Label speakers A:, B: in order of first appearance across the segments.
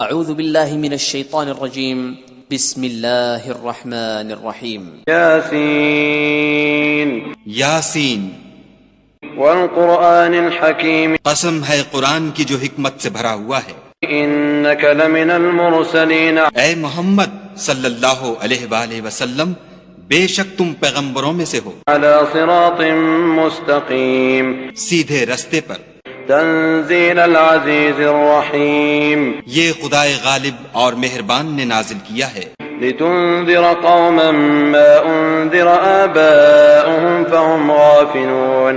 A: اعوذ باللہ من الشیطان الرجیم بسم اللہ الرحمن الرحیم
B: یاسین
C: یاسین
B: والقرآن الحکیم
C: قسم ہے قرآن کی جو حکمت سے بھرا ہوا ہے.
B: انک لمن المرسلین
C: اے محمد صلی اللہ علیہ وآلہ وسلم بے شک تم پیغمبروں میں سے ہو
B: علی صراط مستقیم
C: سیدھے رستے پر.
B: تنزیل العزیز الرحیم
C: یہ خدائے غالب اور مہربان نے نازل کیا ہے
B: لتنذر قوما ما انذر آباؤهم فهم غافلون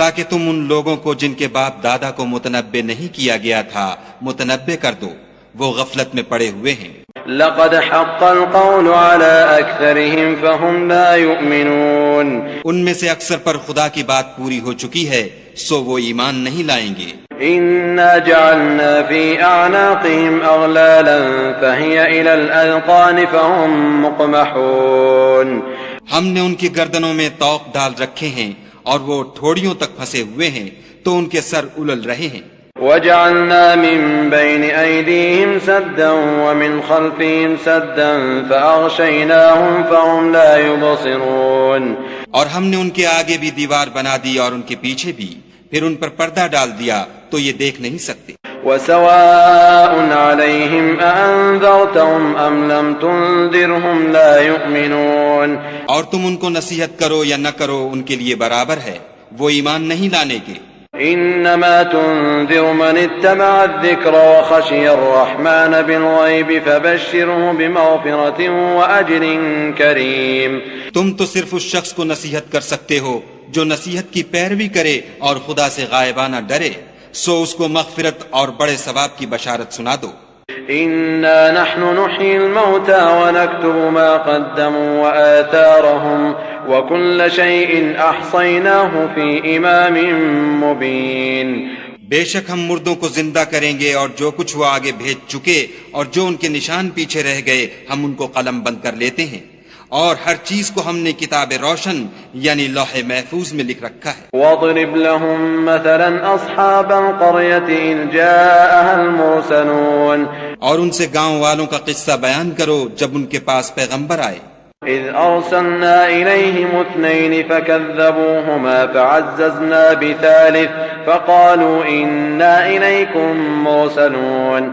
C: تاکہ تم ان لوگوں کو جن کے باپ دادا کو متنبع نہیں کیا گیا تھا متنبع کر دو، وہ غفلت میں پڑے ہوئے ہیں.
B: لقد حق القول على اکثرهم فهم لا يؤمنون
C: ان میں سے اکثر پر خدا کی بات پوری ہو چکی ہے سو وہ ایمان نہیں لائیں گے.
B: انا جعلنا في اعناقهم اغلالا فهي الى الاذقان فهم مقمحون
C: ہم نے ان کی گردنوں میں طوق ڈال رکھے ہیں اور وہ ٹھوڑیوں تک پھنسے ہوئے ہیں تو ان کے سر الل رہے ہیں.
B: وجعلنا من بين ايديهم سدا ومن خلفهم سدا فاغشيناهم فهم لا يبصرون
C: اور ہم نے ان کے آگے بھی دیوار بنا دی اور ان کے پیچھے بھی، پھر ان پر پردہ ڈال دیا تو یہ دیکھ نہیں سکتے.
B: وسواء عليهم أأنذرتهم أم لم تنذرهم لا يؤمنون
C: اور تم ان کو نصیحت کرو یا نہ کرو ان کے لیے برابر ہے، وہ ایمان نہیں لانے کے.
B: انما تنذر من اتبع الذکر وخشی الرحمن بالغیب فبشره بمغفرة وأجر کریم.
C: تم تو صرف اس شخص کو نصیحت کر سکتے ہو جو نصیحت کی پیروی کرے اور خدا سے غائبانہ ڈرے، سو اس کو مغفرت اور بڑے ثواب کی بشارت سنا دو.
B: انا نحن نحيي الموتى ونكتب ما قدموا وآثارهم وكل شيء احصيناه في امام مبين.
C: بے شک ہم مردوں کو زندہ کریں گے اور جو کچھ وہ آگے بھیج چکے اور جو ان کے نشان پیچھے رہ گئے ہم ان کو قلم بند کر لیتے ہیں، اور ہر چیز کو ہم نے کتاب روشن یعنی لوح محفوظ میں لکھ رکھا ہے.
B: واضرب لهم مثلا اصحاب القرية اذ جاءها المرسلون
C: اور ان سے گاؤں والوں کا قصہ بیان کرو جب ان کے پاس پیغمبر آئے.
B: اذ ارسلنا اليهم اثنين فكذبوهما فعززنا بثالث فقالوا انا اليكم مرسلون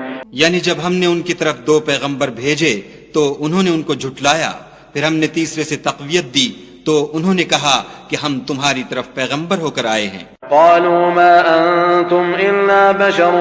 C: یعنی جب ہم نے ان کی طرف 2 پیغمبر بھیجے تو انہوں نے ان کو جھٹلایا، پھر ہم نے تیسرے سے تقویت دی تو انہوں نے کہا کہ ہم تمہاری طرف پیغمبر ہو کر آئے ہیں.
B: قالوا ما انتم الا بشر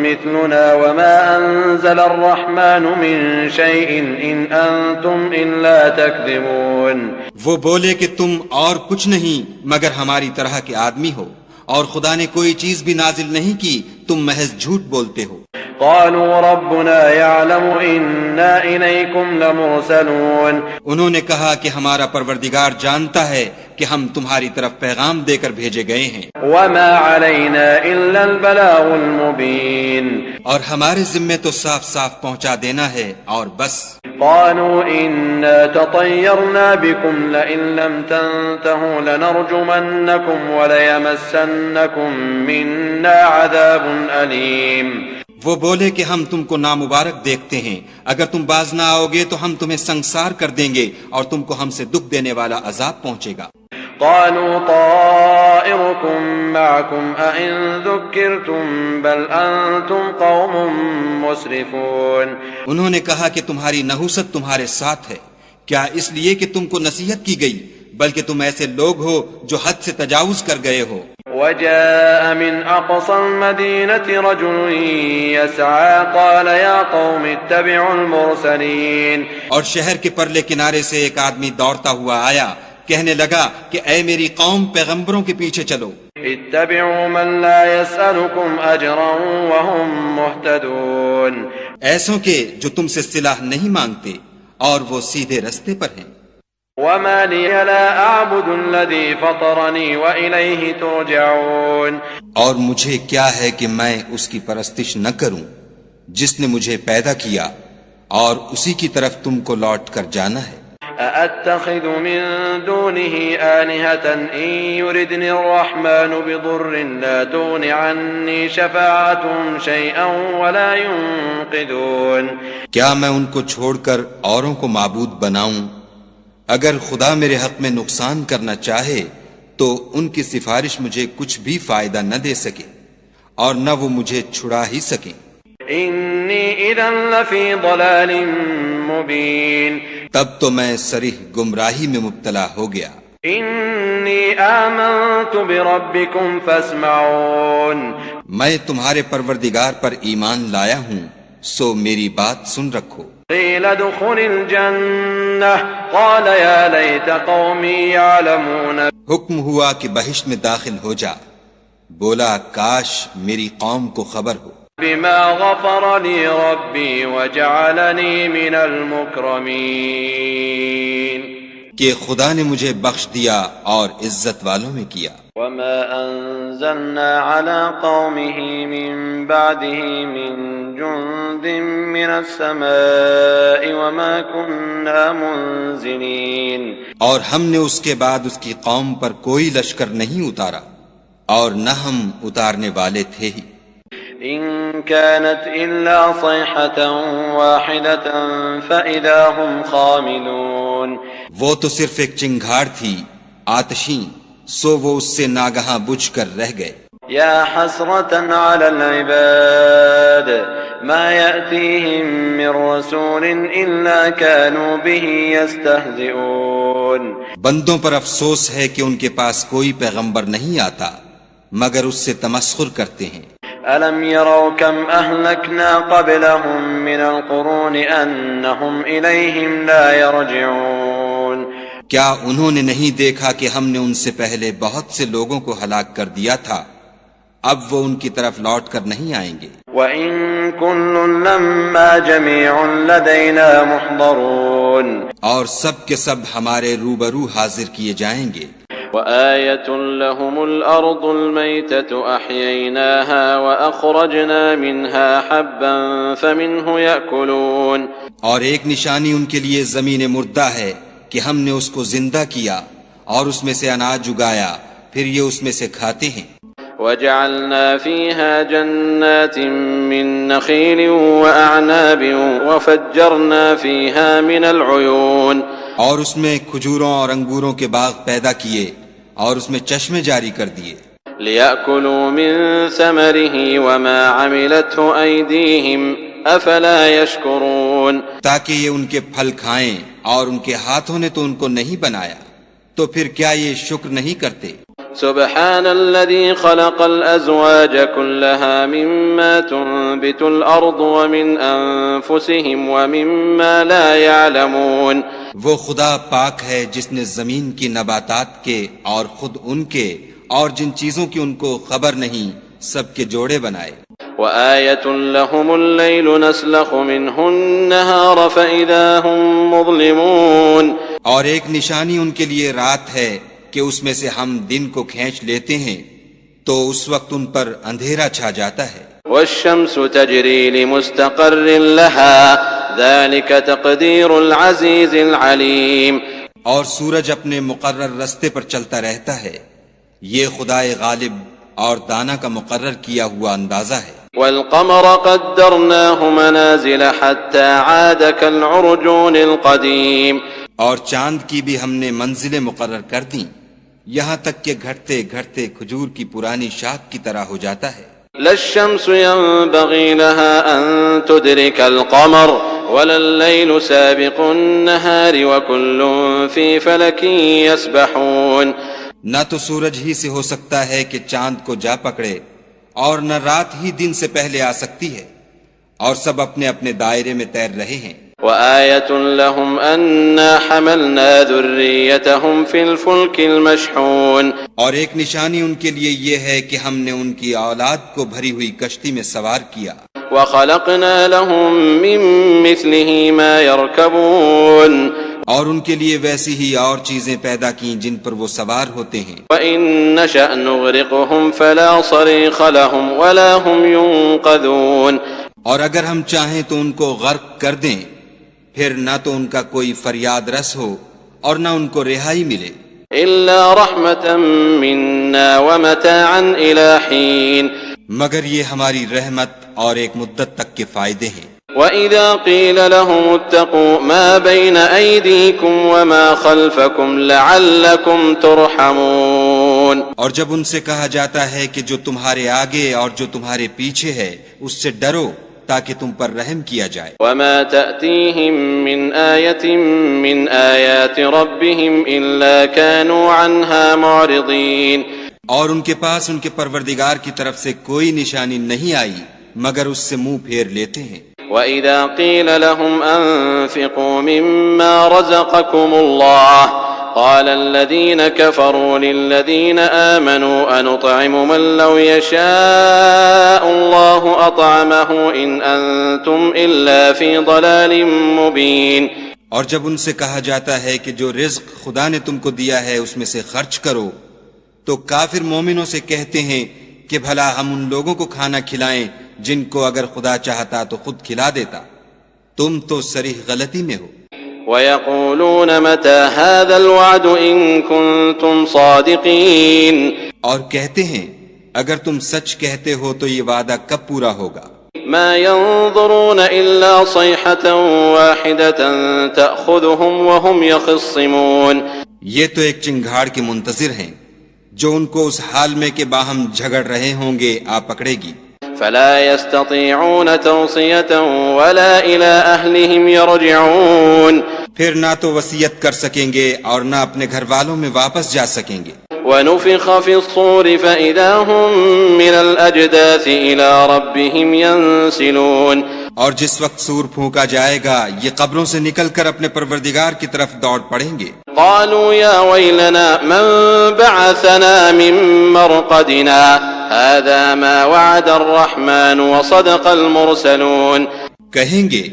B: مثلنا وما انزل الرحمن من شيء ان انتم الا تكذبون
C: وہ بولے کہ تم اور کچھ نہیں مگر ہماری طرح کے آدمی ہو، اور خدا نے کوئی چیز بھی نازل نہیں کی، تم محض جھوٹ بولتے ہو.
B: قالوا ربنا يعلم انا اليكم لمرسلون
C: انہوں نے کہا کہ ہمارا پروردگار جانتا ہے کہ ہم تمہاری طرف پیغام دے کر بھیجے گئے ہیں،
B: وما علينا الا البلاغ المبين
C: اور ہمارے ذمے تو صاف صاف پہنچا دینا ہے اور بس.
B: قالوا انا تطيرنا بكم لئن لم تنتهوا لنرجمنكم وليمسنكم منا عذاب أليم
C: وہ بولے کہ ہم تم کو نامبارک دیکھتے ہیں، اگر تم باز نہ آؤ گے تو ہم تمہیں سنسار کر دیں گے اور تم کو ہم سے دکھ دینے والا عذاب پہنچے گا.
B: قالوا طائركم معكم أئن ذكرتم بل أنتم قوم مسرفون
C: انہوں نے کہا کہ تمہاری نحوست تمہارے ساتھ ہے، کیا اس لیے کہ تم کو نصیحت کی گئی، بلکہ تم ایسے لوگ ہو جو حد سے تجاوز کر گئے ہو.
B: وجاء من أقصى المدينة رجل يسعى قال يا قوم اتبعوا المرسلين
C: اور شہر کے پرلے کنارے سے ایک آدمی دوڑتا ہوا آیا، کہنے لگا کہ اے میری قوم پیغمبروں کے پیچھے چلو.
B: اتبعوا من لا يسألكم أجرا وهم مهتدون
C: ایسوں کے جو تم سے صلاح نہیں مانگتے اور وہ سیدھے رستے پر ہیں.
B: وما لي لا أعبد الذي فطرني وإليه ترجعون
C: اور مجھے کیا ہے کہ میں اس کی پرستش نہ کروں جس نے مجھے پیدا کیا اور اسی کی طرف تم کو لوٹ کر جانا ہے.
B: أأتخذ من دونه آلهة إن يردني الرحمن بضر لا تغن عني شفاعتهم شيئا ولا ينقذون.
C: کیا میں ان کو چھوڑ کر اوروں کو معبود بناؤں؟ اگر خدا میرے حق میں نقصان کرنا چاہے تو ان کی سفارش مجھے کچھ بھی فائدہ نہ دے سکے اور نہ وہ مجھے چھڑا ہی سکیں.
B: إني إذا لفي ضلال مبين.
C: تب تو میں صریح گمراہی میں مبتلا ہو گیا.
B: إني آمنت بربكم فاسمعون.
C: میں تمہارے پروردگار پر ایمان لایا ہوں سو میری بات سن رکھو.
B: قيل ادخل الجنة قال يا ليت قومي يعلمون.
C: حکم ہوا کہ بہشت میں داخل ہو جا. بولا کاش میری قوم کو خبر ہو.
B: بما غفر لي ربي وجعلني من المكرمين.
C: کہ خدا نے مجھے بخش دیا اور عزت والوں میں کیا.
B: وما أنزلنا على قومه من بعده من جند من السماء وما كنا منزلين.
C: اور ہم نے اس کے بعد اس کی قوم پر کوئی لشکر نہیں اتارا اور نہ ہم اتارنے والے تھے ہی.
B: إن كانت إلا صيحة واحدة فإذا هم خاملون.
C: وہ تو صرف ایک چنگھاڑ تھی آتشیں سو وہ اس سے ناگہاں بجھ کر رہ گئے.
B: يا حسرة على العباد ما يأتيهم من رسول إلا كانوا به يستهزئون.
C: بندوں پر افسوس ہے کہ ان کے پاس کوئی پیغمبر نہیں آتا مگر اس سے تمسخر کرتے ہیں.
B: ألم يروا كم أهلكنا قبلهم من القرون أنهم إليهم لا يرجعون.
C: کیا انہوں نے نہیں دیکھا کہ ہم نے ان سے پہلے بہت سے لوگوں کو ہلاک کر دیا تھا اب وہ ان کی طرف لوٹ کر نہیں آئیں گے.
B: وَإِن كُلٌّ لَمَّا جَمِيعٌ لَدَيْنَا مُحْضَرُونَ.
C: اور سب کے سب ہمارے روبرو حاضر کیے جائیں گے.
B: وآية لهم الأرض الميتة أحييناها وأخرجنا منها حبا فمنه يأكلون.
C: اور ایک نشانی ان کے لیے زمین مردہ ہے کہ ہم نے اس کو زندہ کیا اور اس میں سے اناج اگایا پھر یہ اس میں سے کھاتے ہیں.
B: وجعلنا فيها جنات من نخيل وأعناب وفجرنا فيها من العيون.
C: اور اس میں کھجوروں اور انگوروں کے باغ پیدا کیے اور اس میں چشمے جاری کر دیے.
B: لِيَأْكُلُوا مِن ثَمَرِهِ وَمَا عَمِلَتْهُ أَيْدِيهِمْ أَفَلَا يَشْكُرُونَ.
C: تاکہ یہ ان کے پھل کھائیں اور ان کے ہاتھوں نے تو ان کو نہیں بنایا تو پھر کیا یہ شکر نہیں کرتے.
B: سبحان الذي خلق الأزواج كلها مما تنبت الأرض ومن أنفسهم ومما لا يعلمون.
C: وہ خدا پاک ہے جس نے زمین کی نباتات کے اور خود ان کے اور جن چیزوں کی ان کو خبر نہیں سب کے جوڑے بنائے.
B: وآية لهم الليل نسلخ منه النهار فإذا هم مظلمون.
C: اور ایک نشانی ان کے لیے رات ہے کہ اس میں سے ہم دن کو کھینچ لیتے ہیں تو اس وقت ان پر اندھیرا چھا جاتا ہے.
B: والشمس تجري لمستقر لها ذلك تقدير العزيز العليم.
C: اور سورج اپنے مقرر رستے پر چلتا رہتا ہے یہ خدائے غالب اور دانا کا مقرر کیا ہوا اندازہ ہے.
B: والقمر قدرناه منازل حتى عاد كالعرجون القديم.
C: اور چاند کی بھی ہم نے منزلیں مقرر کر دیں یہاں تک کہ گھٹتے گھٹتے کھجور کی پرانی شاخ کی طرح ہو جاتا ہے.
B: لا الشمس ينبغي لها أن تدرك القمر ولا الليل سابق النهار وكل في فلك يسبحون.
C: نہ تو سورج ہی سے ہو سکتا ہے کہ چاند کو جا پکڑے اور نہ رات ہی دن سے پہلے آ سکتی ہے اور سب اپنے اپنے دائرے میں تیر رہے ہیں.
B: وآية لهم أنا حملنا ذريتهم في الفلك المشحون.
C: اور ایک نشانی ان کے لیے یہ ہے کہ ہم نے ان کی اولاد کو بھری ہوئی کشتی میں سوار کیا.
B: وخلقنا لهم من مثله ما يركبون.
C: اور ان کے لیے ویسی ہی اور چیزیں پیدا کی جن پر وہ سوار ہوتے ہیں.
B: وإن نشأ نغرقهم فلا صريخ لهم ولا هم ينقذون.
C: اور اگر ہم چاہیں تو ان کو غرق کر دیں پھر نہ تو ان کا کوئی فریاد رس ہو اور نہ ان کو رہائی ملے
B: إلا رحمة منا ومتاعا إلى حين
C: مگر یہ ہماری رحمت اور ایک مدت تک کے فائدے ہیں.
B: وَإِذَا قِيلَ لَهُمُ اتَّقُوا مَا بَيْنَ أَيْدِيكُمْ وَمَا خَلْفَكُمْ لَعَلَّكُمْ تُرْحَمُونَ
C: اور جب ان سے کہا جاتا ہے کہ جو تمہارے آگے اور جو تمہارے پیچھے ہے اس سے ڈرو تاکہ تم پر رحم کیا جائے.
B: وَمَا تَأْتِيهِم مِّنْ آيَةٍ مِّنْ آيَاتِ رَبِّهِمْ إِلَّا كَانُوا عَنْهَا مُعْرِضِينَ
C: اور ان کے پاس ان کے پروردگار کی طرف سے کوئی نشانی نہیں آئی مگر اس سے منہ پھیر لیتے ہیں.
B: وَإِذَا قِيلَ لَهُمْ أَنفِقُوا مِمَّا رَزَقَكُمُ اللَّهُ قَالَ الَّذِينَ كَفَرُوا لِلَّذِينَ آمَنُوا أَنُطْعِمُ مَن لَّوْ يَشَاءُ اللَّهُ أَطْعَمَهُ إِنْ أَنتُمْ إِلَّا فِي ضَلَالٍ مُّبِينٍ
C: اور جب ان سے کہا جاتا ہے کہ جو رزق خدا نے تم کو دیا ہے اس میں سے خرچ کرو تو کافر مومنوں سے کہتے ہیں کہ بھلا ہم ان لوگوں کو کھانا کھلائیں جن کو اگر خدا چاہتا تو خود کھلا دیتا. تم تو صریح غلطی میں ہو.
B: وَيَقُولُونَ مَتَى هَذَا الْوَعْدُ إِن كُنتُمْ صَادِقِينَ
C: اور کہتے ہیں اگر تم سچ کہتے ہو تو یہ وعدہ کب پورا ہوگا.
B: ما ينظرون إلا صيحة واحدة تأخذهم وهم يخصمون
C: یہ تو ایک چنگھاڑ کے منتظر ہیں جو ان کو اس حال میں کہ باہم جھگڑ رہے ہوں گے آ پکڑے گی.
B: فلا يستطيعون توصية ولا إلى أهلهم يرجعون
C: پھر نہ تو وصیت کر سکیں گے اور نہ اپنے گھر والوں میں واپس جا سکیں گے.
B: ونفخ في الصور فإذا هم من الأجداث إلى ربهم ينسلون
C: اور جس وقت سور پھونکا جائے گا یہ قبروں سے نکل کر اپنے پروردگار کی طرف دوڑ پڑیں گے.
B: قالوا يا ويلنا من بعثنا من مرقدنا هذا ما وعد الرحمن وصدق المرسلون
C: کہیں گے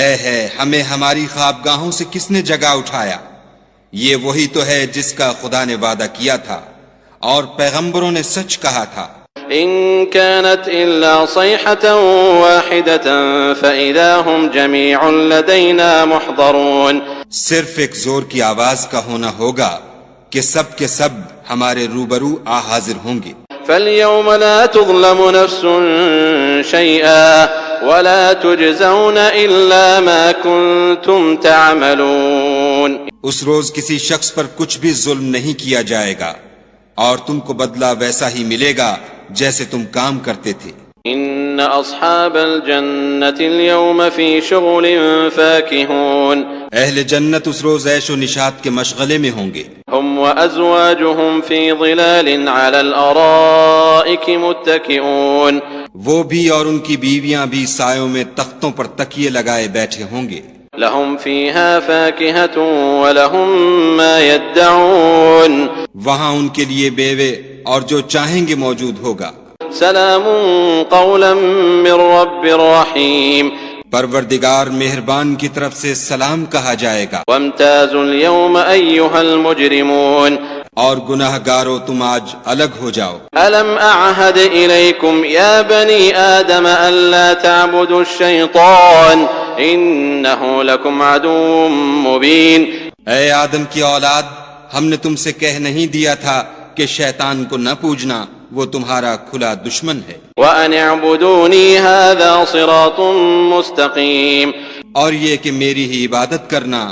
C: اے ہے ہمیں ہماری خوابگاہوں سے کس نے جگا اٹھایا، یہ وہی تو ہے جس کا خدا نے وعدہ کیا تھا اور پیغمبروں نے سچ کہا تھا.
B: إن كانت إلا صيحة واحدة فإذا هم جميع لدينا محضرون
C: صرف ایک زور کی آواز کا ہونا ہوگا کہ سب کے سب ہمارے روبرو آ حاضر ہوں گے.
B: فاليوم لا تظلم نفس شيئا ولا تجزون إلا ما كنتم تعملون
C: اس روز کسی شخص پر کچھ بھی ظلم نہیں کیا جائے گا اور تم کو بدلہ ویسا ہی ملے گا جیسے تم کام کرتے تھے.
B: إن أصحاب الجنة اليوم في شغل فاكهون
C: اہل جنت اس روز عیش و نشاط کے مشغلے میں ہوں گے.
B: هم وأزواجهم في ظلال على الأرائك متكئون
C: وہ بھی اور ان کی بیویاں بھی سایوں میں تختوں پر تکیے لگائے بیٹھے ہوں گے.
B: لهم فيها فاكهة ولهم ما يدعون
C: وہاں ان کے لیے بیوے اور جو چاہیں گے موجود ہوگا.
B: سلام قولا من رب رحیم
C: پروردگار مہربان کی طرف سے سلام کہا جائے گا.
B: وامتازوا اليوم أيها المجرمون
C: اور گناہ گارو تم آج الگ ہو جاؤ.
B: ألم أعهد إليكم يا بني آدم ألا تعبدوا الشيطان إنه لكم عدو مبين
C: اے آدم کی اولاد ہم نے تم سے کہہ نہیں دیا تھا کہ شیطان کو نہ پوجنا، وہ تمہارا کھلا دشمن ہے.
B: وأن اعبدوني هذا صراط مستقيم
C: اور یہ کہ میری ہی عبادت کرنا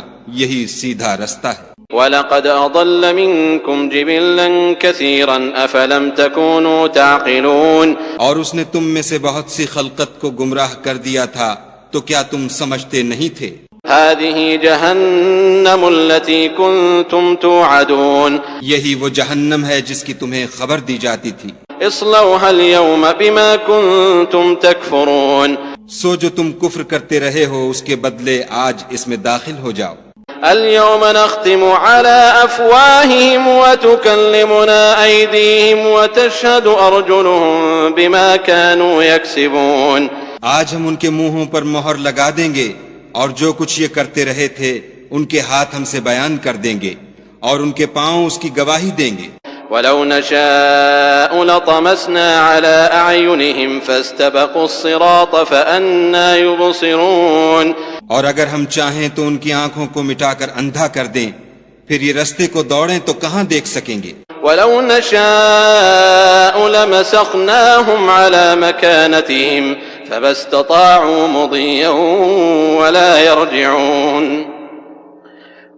C: یہی سیدھا رستہ ہے.
B: وَلَقَدْ أَضَلَّ مِنْكُمْ جِبِلًّا كَثِيرًا أَفَلَمْ تَكُونُوا تَعْقِلُونَ
C: اور اس نے تم میں سے بہت سی خلقت کو گمراہ کر دیا تھا تو کیا تم سمجھتے نہیں تھے؟
B: هذه جهنم التي كنتم توعدون
C: یہی وہ جہنم ہے جس کی تمہیں خبر دی جاتی تھی.
B: اصلوها اليوم بما كنتم تكفرون
C: سو جو تم کفر کرتے رہے ہو اس کے بدلے آج اس میں داخل ہو جاؤ.
B: اليوم نختم على أفواههم وتكلمنا أيديهم وتشهد أرجلهم بما كانوا يكسبون
C: آج ہم ان کے منہوں پر مہر لگا دیں گے اور جو کچھ یہ کرتے رہے تھے ان کے ہاتھ ہم سے بیان کر دیں گے اور ان کے پاؤں اس کی گواہی دیں گے.
B: ولو نشاء لطمسنا على أعينهم فاستبقوا الصراط فأنا يبصرون
C: اور اگر ہم چاہیں تو ان کی آنکھوں کو مٹا کر اندھا کر دیں پھر یہ رستے کو دوڑیں تو کہاں دیکھ سکیں گے؟
B: وَلَوْ نَشَاءُ لَمَسَخْنَاهُمْ عَلَى مَكَانَتِهِمْ فَمَا اسْتَطَاعُوا مُضِيًّا وَلَا يَرْجِعُونَ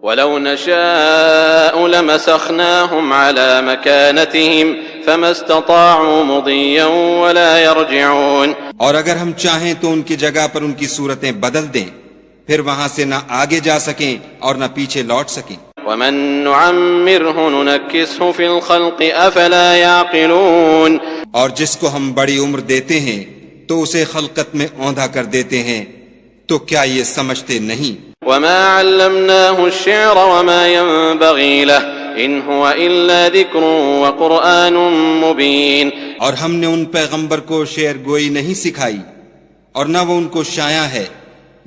B: وَلَوْ نَشَاءُ لَمَسَخْنَاهُمْ عَلَى مَكَانَتِهِمْ فَمَا اسْتَطَاعُوا مُضِيًّا وَلَا يَرْجِعُونَ
C: اور اگر ہم چاہیں تو ان کی جگہ پر ان کی صورتیں بدل دیں، پھر وہاں سے نہ آگے جا سکیں اور نہ پیچھے لوٹ سکیں۔
B: وَمَن نُعَمِّرْهُ نُنَكِّسْهُ فِي الْخَلْقِ أَفَلَا يَعْقِلُونَ
C: اور جس کو ہم بڑی عمر دیتے ہیں تو اسے خلقت میں اوندھا کر دیتے ہیں، تو کیا یہ سمجھتے نہیں؟
B: وَمَا عَلَّمْنَاهُ الشِّعْرَ وَمَا يَنبَغِي لَهُ إِنْ هُوَ إِلَّا ذِكْرٌ وَقُرْآنٌ مُبِينٌ
C: اور ہم نے ان پیغمبر کو شعر گوئی نہیں سکھائی اور نہ وہ ان کو شایع ہے،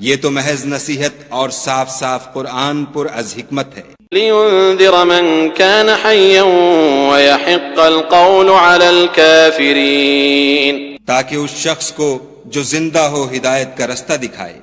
C: یہ تو محض نصیحت اور صاف صاف قرآن پر از حکمت ہے۔
B: لِيُنذِرَ مَن كَانَ حَيًّا وَيَحِقَّ الْقَوْلُ عَلَى الْكَافِرِينَ
C: تاکہ اس شخص کو جو زندہ ہو ہدایت کا رستہ دکھائے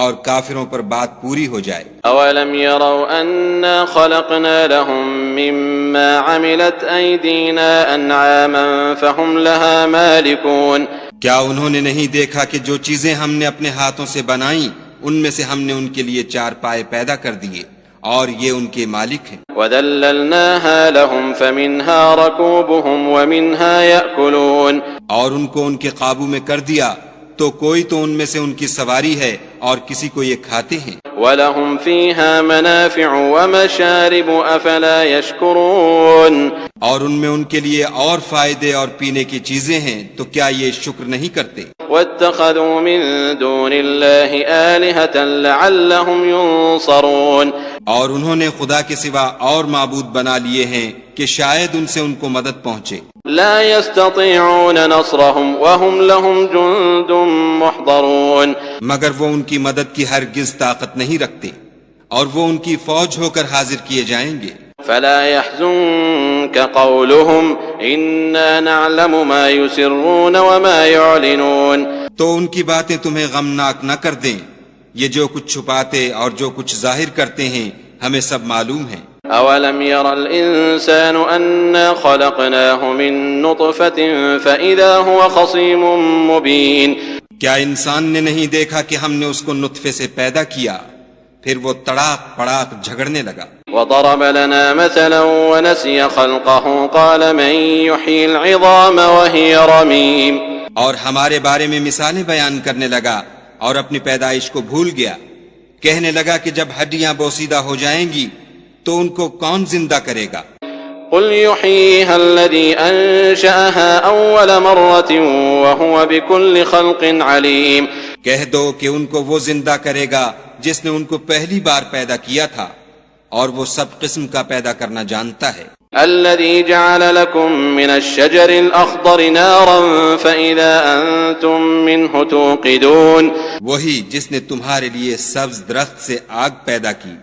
C: اور کافروں پر بات پوری ہو جائے۔
B: أَوَلَمْ يَرَوْا أَنَّا خَلَقْنَا لَهُم مِّمَّا عَمِلَتْ أَيْدِينَا أَنْعَامًا فَهُمْ لَهَا مَالِكُونَ
C: کیا انہوں نے نہیں دیکھا کہ جو چیزیں ہم نے اپنے ہاتھوں سے بنائیں ان میں سے ہم نے ان کے لیے چار پائے پیدا کر دیے اور یہ ان کے مالک ہیں۔
B: وَذَلَّلْنَاهَا لَهُمْ فَمِنْهَا رَكُوبُهُمْ وَمِنْهَا يَأْكُلُونَ
C: اور ان کو ان کے قابو میں کر دیا تو کوئی تو ان میں سے ان کی سواری ہے اور کسی کو یہ کھاتے ہیں۔
B: وَلَهُمْ فِيهَا مَنَافِعُ وَمَشَارِبُ أَفَلَا يَشْكُرُونَ
C: اور ان میں ان کے لیے اور فائدے اور پینے کی چیزیں ہیں، تو کیا یہ شکر نہیں کرتے؟
B: وَاتَّخَذُوا مِن دُونِ اللَّهِ آلِهَةً لَعَلَّهُمْ يُنصَرُونَ
C: اور انہوں نے خدا کے سوا اور معبود بنا لیے ہیں کہ شاید ان سے ان کو مدد پہنچے۔
B: لا يستطيعون نصرهم وهم لهم جند محضرون
C: مگر وہ ان کی مدد کی ہرگز طاقت نہیں رکھتے اور وہ ان کی فوج ہو کر حاضر کیے جائیں گے۔
B: فلا يحزنك قولهم إنا نعلم ما يسرون وما يعلنون
C: تو ان کی باتیں تمہیں غمناک نہ کر دیں، یہ جو کچھ چھپاتے اور جو کچھ ظاہر کرتے ہیں ہمیں سب معلوم ہے۔
B: أولم ير الإنسان أنا خلقناه من نطفة فإذا هو خصيم مبين
C: کیا انسان نے نہیں دیکھا کہ ہم نے اس کو نطفے سے پیدا کیا، پھر وہ تڑاک پڑاک جھگڑنے لگا۔
B: وضرب لنا مثلا ونسي خلقه قال من يحيي العظام وهي رميم
C: اور ہمارے بارے میں مثالیں بیان کرنے لگا اور اپنی پیدائش کو بھول گیا، کہنے لگا کہ جب ہڈیاں بوسیدہ ہو جائیں گی تو ان کو کون زندہ کرے گا؟
B: قل يحييها الذي أنشأها أول مرة وهو بكل خلق عليم
C: کہہ دو کہ ان کو وہ زندہ کرے گا جس نے ان کو پہلی بار پیدا کیا تھا اور وہ سب قسم کا پیدا کرنا جانتا ہے۔
B: الذي جعل لكم من الشجر الأخضر نارا فإذا أنتم منه توقدون
C: وہی جس نے تمہارے لیے سبز درخت سے آگ پیدا کی،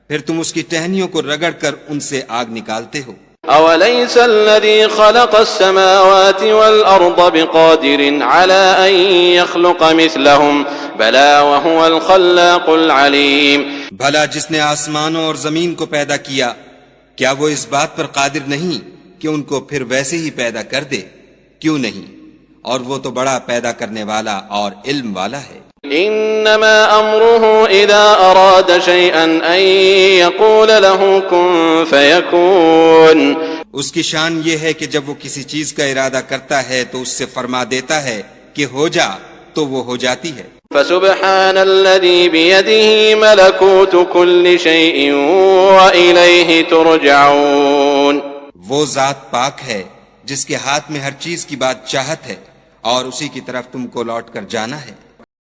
C: پھر تم اس کی ٹہنیوں کو رگڑ کر ان سے آگ نکالتے ہو۔
B: أوليس الذي خلق السماوات والأرض بقادر على أن يخلق مثلهم بلى وهو الخلاق العليم
C: بھلا جس نے آسمانوں اور زمین کو پیدا کیا، کیا وہ اس بات پر قادر نہیں کہ ان کو پھر ویسے ہی پیدا کر دے؟ کیوں نہیں، اور وہ تو بڑا پیدا کرنے والا اور علم والا ہے۔
B: انما امره اذا اراد شيئا ان يقول له كن فيكون
C: اس کی شان یہ ہے کہ جب وہ کسی چیز کا ارادہ کرتا ہے تو اس سے فرما دیتا ہے کہ ہو جا، تو وہ ہو جاتی ہے۔
B: فسبحان الذي بيده ملكوت كل شيء واليه ترجعون
C: وہ ذات پاک ہے جس کے ہاتھ میں ہر چیز کی بات چاہت ہے اور اسی کی طرف تم کو لوٹ کر جانا ہے۔